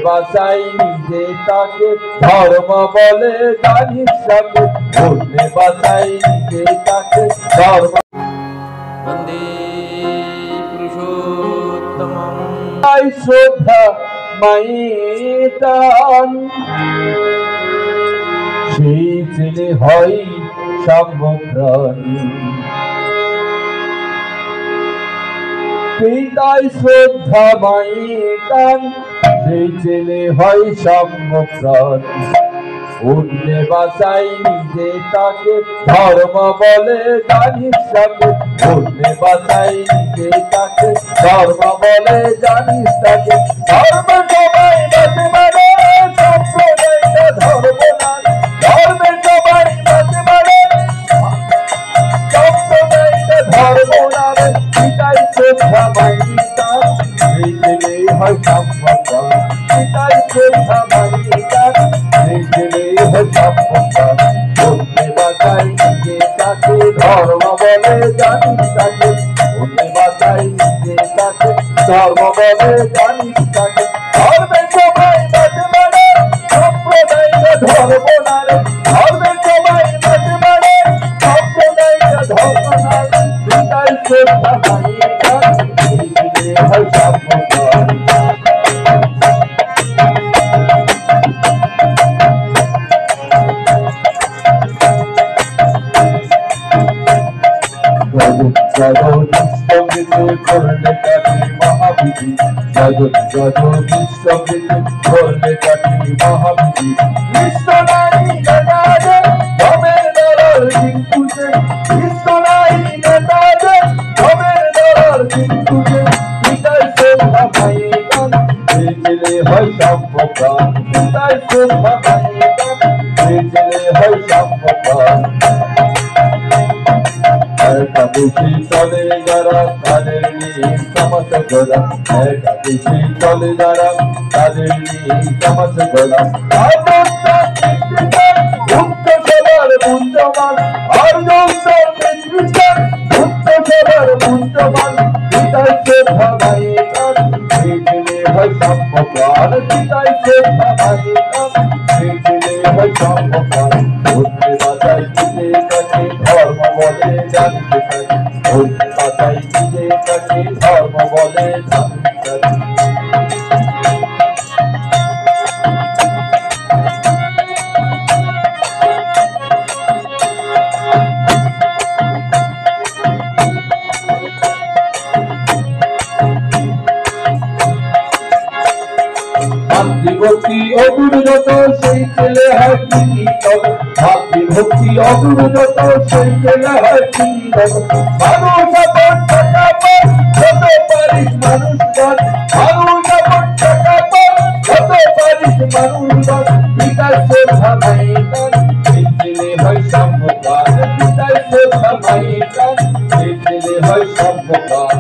বাঁচাই নিজে তাকে ধর্ম বলে জানিস তাকে অন্যে বাঁচাই নিজে তাকে ধর্ম বন্দে পুরুষোত্তমম শ্রদ্ধা মাইটান সেই ছেলে হয় সাম্যপ্রাণী পিতায় শ্রদ্ধা মাইটান সেই ছেলে হয় সাম্যপ্রাণী অন্যে বাঁচাই নিজে তাকে ধর্ম বলে জানিস তাকে অন্যে বাঁচাই নিজে তাকে ধর্ম বলে জানিস তাকে ধর্ম সবাই বাঁচে মানে সম্প্রদায়টা ধর্ম না ধর্মে সবাই বাঁচে মানে সম্প্রদায়টা ধর্ম না পিতাই শ্রদ্ধা মাইটান সেই ছেলে হয় সাম্যপ্রাণ পিতাই শ্রদ্ধা মাইটান সেই ছেলে অন্যে বাঁচাই নিজে তাকে ধর্ম বলে জানিস তাকে অন্যে বাঁচাই নিজে তাকে ধর্ম বলে জানিস তাকে ধর্মে সবাই বাঁচে মানে সম্প্রদায়টা ধর্ম না রে ধর্মে সবাই বাঁচে মানে সম্প্রদায়টা ধর্ম না রে পিতাই শ্রদ্ধা মাইটান সেই ছেলে হয় সাম্যপ্রাণ জগৎ করলে কাটি মহাবিধি জগৎ করলে কাটি মহাবিধি কৃষ্ণ নাই নেতাদের ধর্মের দলাল কিন্তু কৃষ্ণ নাই নেতাদের ধর্মের দলাল কিন্তু পিতাই শ্রদ্ধা মাইটান সেই ছেলে হয় সাম্যপ্রাণ পিতাই শ্রদ্ধা মাইটান সেই ছেলে হয় সাম্যপ্রাণ একাদশী চলে যারা তাদের নিয়ে সমাজ গড়া একাদশী চলে যারা তাদের নিয়ে সমাজ গড়া ভুক্ত সবার বুদ্ধমান আর ভুক্ত সবার বুদ্ধমান পিতাই শ্রদ্ধা মাইটান সেই ছেলে হয় সাম্যপ্রাণ পিতাই শ্রদ্ধা মাইটান সেই ছেলে হয় সাম্যপ্রাণ অন্যে বাঁচাই নিজে তাকে ধর্ম বলে জানিস তাকে অন্যে বাঁচাই নিজে তাকে ধর্ম বলে জানিস তাকে ভক্তি অগুরুযত সেই ছেলে হয় তিনি ভাতৃ ভক্তি অগুরুযত সেই ছেলে হয় তিনি মানুষ আপন টাকা পান যত পারিস মানুষ বল মানুষ আপন টাকা পান যত পারিস মানুষ বল পিতাই শ্রদ্ধা মাইটান সেই ছেলে হয় সাম্যপ্রাণ পিতাই শ্রদ্ধা মাইটান সেই ছেলে হয় সাম্যপ্রাণ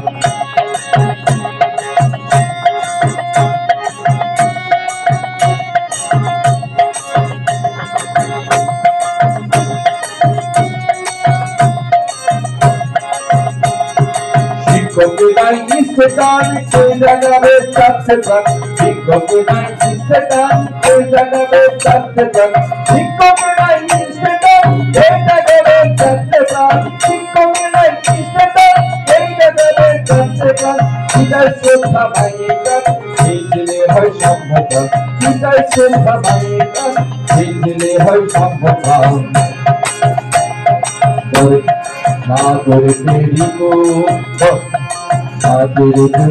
শিক্ষকেরাই ইস্তেদান সেই জাগাবে চাচ্ছে প্রাণ শিক্ষকেরাই ইস্তেদান সেই জাগাবে চাচ্ছে প্রাণ শিক্ষকেরাই ইস্তেদান সেই জাগাবে চাচ্ছে প্রাণ শিক্ষকেরাই ইস্তেদান সেই জাগাবে চাচ্ছে প্রাণ পিতাই শ্রদ্ধা মাইটান সেই ছেলে হয় সাম্যপ্রাণ পিতাই শ্রদ্ধা মাইটান সেই ছেলে হয় সাম্যপ্রাণ না করে তেরি কো না তেরি কো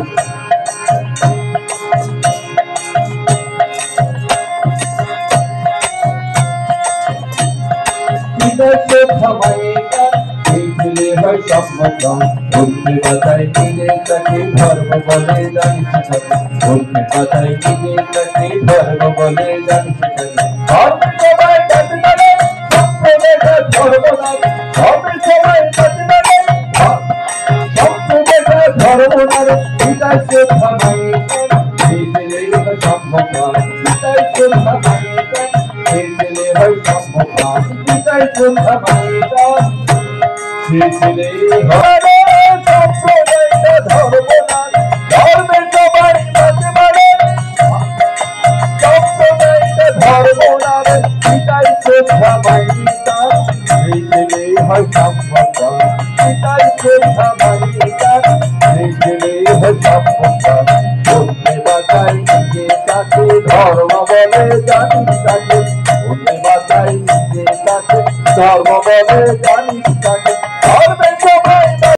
পিতাই শ্রদ্ধা মাইটান সেই ছেলে হয় সাম্যপ্রাণ অন্যে বাঁচাই নিজে তাকে ধর্ম বলে জানিস তাকে অন্যে বাঁচাই নিজে তাকে ধর্ম বলে জানিস তাকে ধর্মে সবাই বাঁচে মানে সম্প্রদায়টা ধর্ম না ধর্মে সবাই বাঁচে মানে সম্প্রদায়টা ধর্ম না পিতাই শ্রদ্ধা মাইটান সেই ছেলে হয় সাম্যপ্রাণ পিতাই শ্রদ্ধা মাইটান সেই ছেলে হয় সাম্যপ্রাণ পিতাই শ্রদ্ধা মাইটান সেই ছেলে হয় সম্প্রদায়টা ধর্ম না ধর্মে সবাই বাঁচে মানে হয় সম্ভব সেটাই শ্রদ্ধা মানিকার দেখলে হয় সম্ভব বলতে বাঁচাই নিজে তাকে ধর্ম বলে জানি তাকে বলতে বাঁচাই নিজে তাকে ধর্ম বলে জানি তাকে